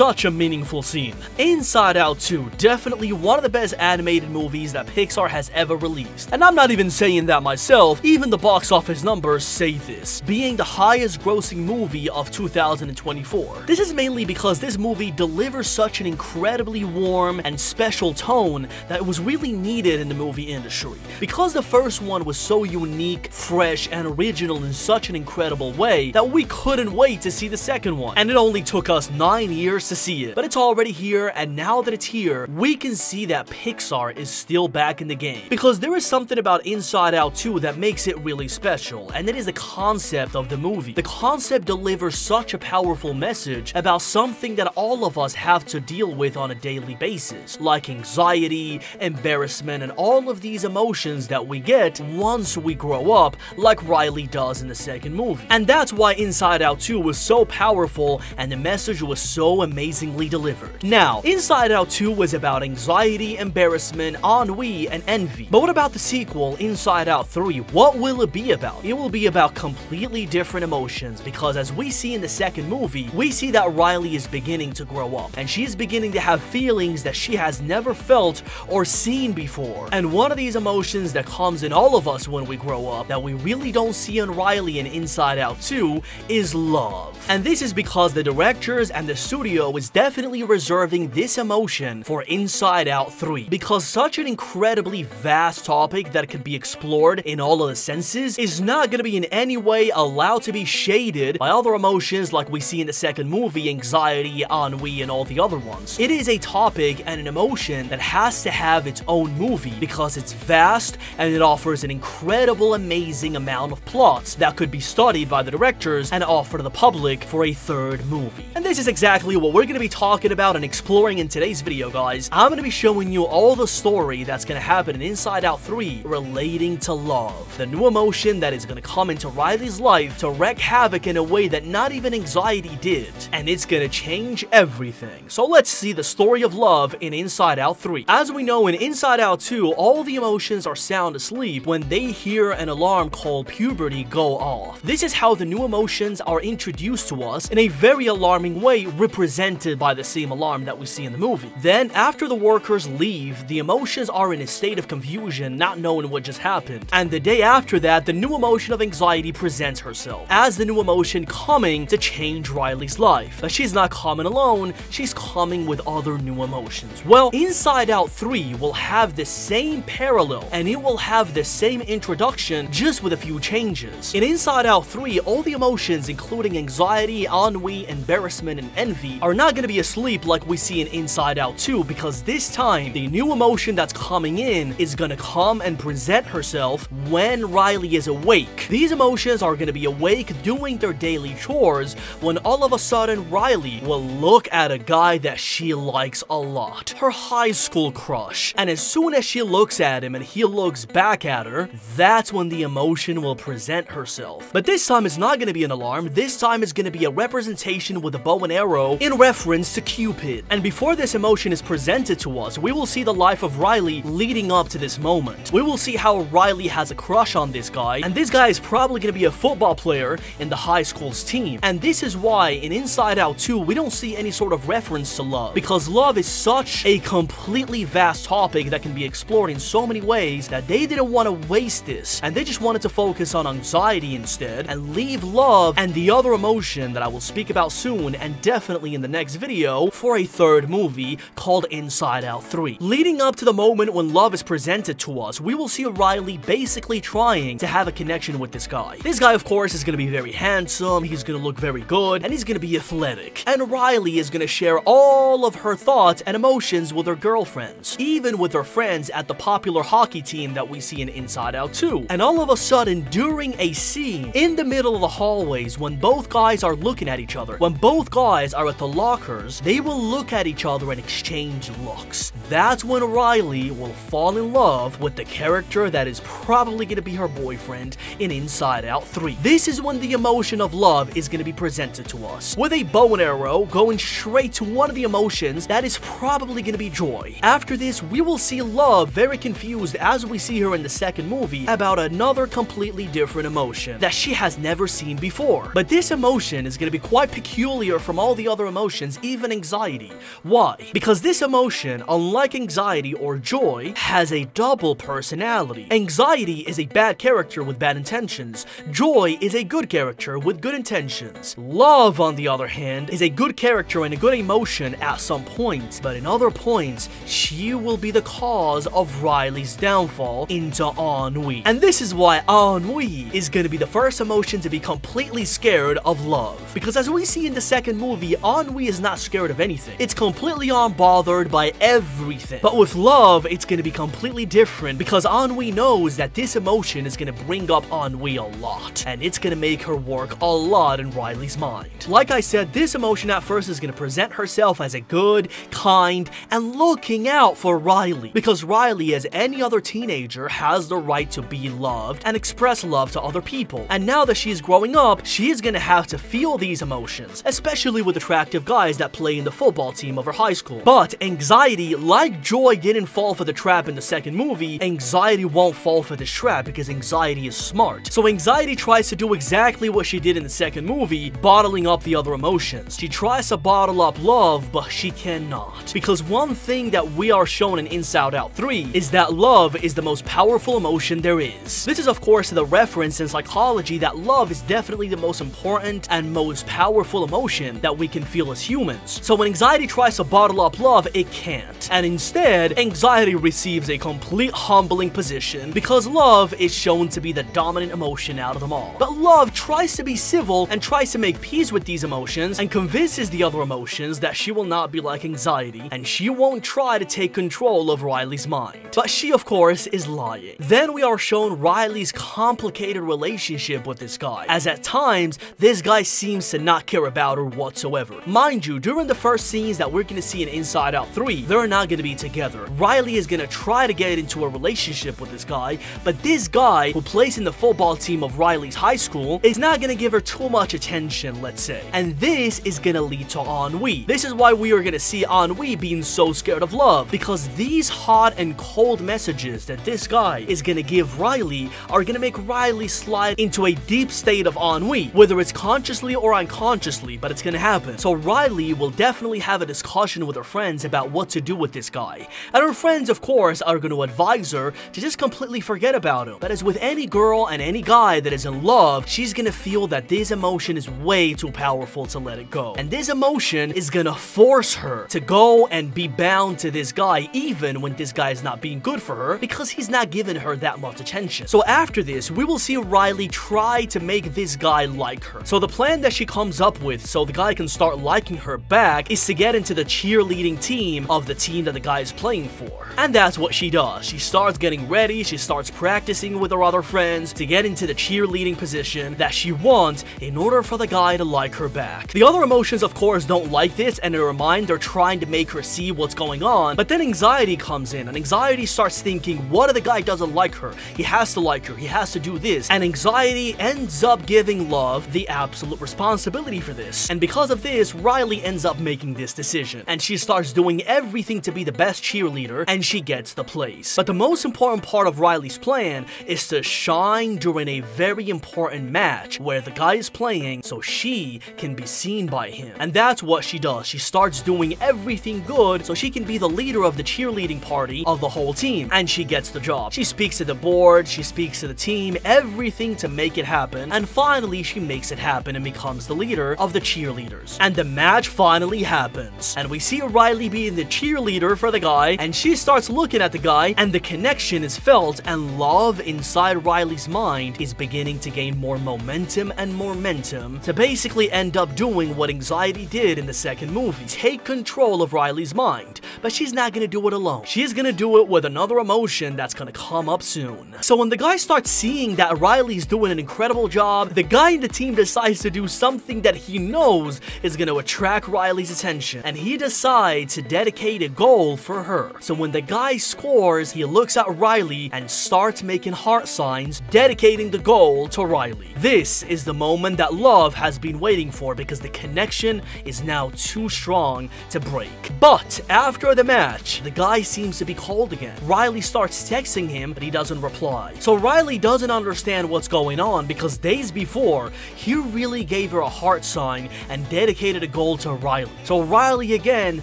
such a meaningful scene. Inside Out 2, definitely one of the best animated movies that Pixar has ever released. And I'm not even saying that myself, even the box office numbers say this, being the highest grossing movie of 2024. This is mainly because this movie delivers such an incredibly warm and special tone that was really needed in the movie industry. Because the first one was so unique, fresh, and original in such an incredible way that we couldn't wait to see the second one. And it only took us 9 years to see it. But it's already here, and now that it's here, we can see that Pixar is still back in the game. Because there is something about Inside Out 2 that makes it really special, and it is the concept of the movie. The concept delivers such a powerful message about something that all of us have to deal with on a daily basis, like anxiety, embarrassment, and all of these emotions that we get once we grow up, like Riley does in the second movie. And that's why Inside Out 2 was so powerful and the message was so amazingly delivered. Now, Inside Out 2 was about anxiety, embarrassment, ennui, and envy. But what about the sequel, Inside Out 3? What will it be about? It will be about completely different emotions, because as we see in the second movie, we see that Riley is beginning to grow up, and she is beginning to have feelings that she has never felt or seen before. And one of these emotions that comes in all of us when we grow up that we really don't see in Riley in Inside Out 2 is love. And this is because the directors and the studio is definitely reserving this emotion for Inside Out 3, because such an incredibly vast topic that can be explored in all of the senses is not going to be in any way allowed to be shaded by other emotions like we see in the second movie, anxiety, ennui, and all the other ones. It is a topic and an emotion that has to have its own movie because it's vast and it offers an incredible, amazing amount of plots that could be studied by the directors and offered to the public for a third movie. And this is exactly what we're going to be talking about and exploring in today's video, guys. I'm going to be showing you all the story that's going to happen in Inside Out 3 relating to love, the new emotion that is going to come into Riley's life to wreak havoc in a way that not even anxiety did, and it's going to change everything. So let's see the story of love in Inside Out 3. As we know, in Inside Out 2, all the emotions are sound asleep when they hear an alarm called puberty go off. This is how the new emotions are introduced to us in a very alarming way, represented by the same alarm that we see in the movie. Then, after the workers leave, the emotions are in a state of confusion, not knowing what just happened. And the day after that, the new emotion of anxiety presents herself as the new emotion coming to change Riley's life. But she's not coming alone, she's coming with other new emotions. Well, Inside Out 3 will have the same parallel, and it will have the same introduction, just with a few changes. In Inside Out 3, all the emotions, including anxiety, ennui, embarrassment, and envy, are not going to be asleep like we see in Inside Out 2, because this time, the new emotion that's coming in is going to come and present herself when Riley is awake. These emotions are going to be awake doing their daily chores when all of a sudden Riley will look at a guy that she likes a lot, her high school crush. And as soon as she looks at him and he looks back at her, that's when the emotion will present herself. But this time it's not going to be an alarm, this time it's going to be a representation with a bow and arrow in reference to Cupid. And before this emotion is presented to us, we will see the life of Riley leading up to this moment. We will see how Riley has a crush on this guy, and this guy is probably going to be a football player in the high school's team. And this is why in Inside Out 2 we don't see any sort of reference to love, because love is such a completely vast topic that can be explored in so many ways that they didn't want to waste this, and they just wanted to focus on anxiety instead and leave love and the other emotion that I will speak about soon and definitely in the next video for a third movie called Inside Out 3. Leading up to the moment when love is presented to us, we will see Riley basically trying to have a connection with this guy. This guy, of course, is going to be very handsome, he's going to look very good, and he's going to be athletic. And Riley is going to share all of her thoughts and emotions with her girlfriends, even with her friends at the popular hockey team that we see in Inside Out 2. And all of a sudden, during a scene in the middle of the hallways, when both guys are looking at each other, when both guys are at the lockers, they will look at each other and exchange looks. That's when Riley will fall in love with the character that is probably going to be her boyfriend in Inside Out 3. This is when the emotion of love is going to be presented to us, with a bow and arrow going straight to one of the emotions that is probably going to be joy. After this, we will see Love very confused as we see her in the second movie about another completely different emotion that she has never seen before. But this emotion is going to be quite peculiar from all the other emotions emotions, even anxiety. Why? Because this emotion, unlike anxiety or joy, has a double personality. Anxiety is a bad character with bad intentions. Joy is a good character with good intentions. Love, on the other hand, is a good character and a good emotion at some points, but in other points, she will be the cause of Riley's downfall into ennui. And this is why ennui is going to be the first emotion to be completely scared of love. Because as we see in the second movie, ennui is not scared of anything. It's completely unbothered by everything. But with love, it's going to be completely different because ennui knows that this emotion is going to bring up ennui a lot. And it's going to make her work a lot in Riley's mind. Like I said, this emotion at first is going to present herself as a good, kind, and looking out for Riley. Because Riley, as any other teenager, has the right to be loved and express love to other people. And now that she's growing up, she is going to have to feel these emotions, especially with attractive guys that play in the football team of her high school. But anxiety, like Joy didn't fall for the trap in the second movie, anxiety won't fall for this trap because anxiety is smart. So anxiety tries to do exactly what she did in the second movie, bottling up the other emotions. She tries to bottle up love, but she cannot. Because one thing that we are shown in Inside Out 3 is that love is the most powerful emotion there is. This is of course the reference in psychology that love is definitely the most important and most powerful emotion that we can feel as humans. So when anxiety tries to bottle up love, it can't. And instead, anxiety receives a complete humbling position because love is shown to be the dominant emotion out of them all. But love tries to be civil and tries to make peace with these emotions and convinces the other emotions that she will not be like anxiety and she won't try to take control of Riley's mind. But she of course is lying. Then we are shown Riley's complicated relationship with this guy, as at times this guy seems to not care about her whatsoever. Mind you, during the first scenes that we're gonna see in Inside Out 3, they're not gonna be together. Riley is gonna try to get into a relationship with this guy, but this guy, who plays in the football team of Riley's high school, is not gonna give her too much attention, let's say. And this is gonna lead to ennui. This is why we are gonna see ennui being so scared of love, because these hot and cold messages that this guy is gonna give Riley are gonna make Riley slide into a deep state of ennui, whether it's consciously or unconsciously, but it's gonna happen. So Riley will definitely have a discussion with her friends about what to do with this guy. And her friends, of course, are gonna advise her to just completely forget about him. But as with any girl and any guy that is in love, she's gonna feel that this emotion is way too powerful to let it go. And this emotion is gonna force her to go and be bound to this guy even when this guy is not being good for her because he's not giving her that much attention. So after this, we will see Riley try to make this guy like her. So the plan that she comes up with so the guy can start liking her back is to get into the cheerleading team of the team that the guy is playing for. And that's what she does. She starts getting ready, she starts practicing with her other friends to get into the cheerleading position that she wants in order for the guy to like her back. The other emotions, of course, don't like this, and in her mind, they're trying to make her see what's going on, but then anxiety comes in, and anxiety starts thinking, what if the guy doesn't like her? He has to like her, he has to do this, and anxiety ends up giving love the absolute responsibility for this. And because of this, Riley ends up making this decision, and she starts doing everything to be the best cheerleader, and she gets the place. But the most important part of Riley's plan is to shine during a very important match where the guy is playing so she can be seen by him. And that's what she does. She starts doing everything good so she can be the leader of the cheerleading party of the whole team, and she gets the job. She speaks to the board, she speaks to the team, everything to make it happen, and finally she makes it happen and becomes the leader of the cheerleaders. And the match finally happens, and we see Riley being the cheerleader for the guy, and she starts looking at the guy, and the connection is felt, and love inside Riley's mind is beginning to gain more momentum and momentum to basically end up doing what anxiety did in the second movie. Take control of Riley's mind. But she's not gonna do it alone. She's gonna do it with another emotion that's gonna come up soon. So when the guy starts seeing that Riley's doing an incredible job, the guy in the team decides to do something that he knows is gonna attract Riley's attention, and he decides to dedicate a goal for her. So when the guy scores, he looks at Riley and starts making heart signs, dedicating the goal to Riley. This is the moment that love has been waiting for because the connection is now too strong to break. But after the match, the guy seems to be cold again. Riley starts texting him, but he doesn't reply. So Riley doesn't understand what's going on because days before, he really gave her a heart sign and dedicated a goal to Riley. So Riley again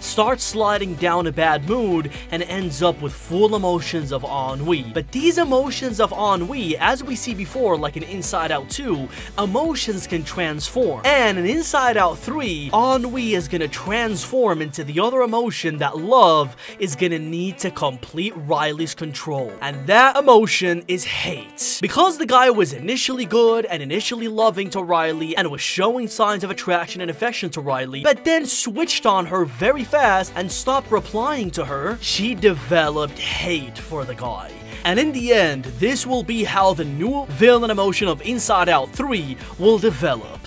starts sliding down a bad mood and ends up with full emotions of ennui. But these emotions of ennui, as we see before, like in Inside Out 2, emotions can transform. And in Inside Out 3, ennui is gonna transform into the other emotion that love is gonna need to complete Riley's control. And that emotion is hate. Because the guy was initially good and initially loving to Riley and was showing signs of attraction and affection to Riley, but then switched on her very fast and stopped replying to her, she developed hate for the guy. And in the end, this will be how the new villain emotion of Inside Out 3 will develop.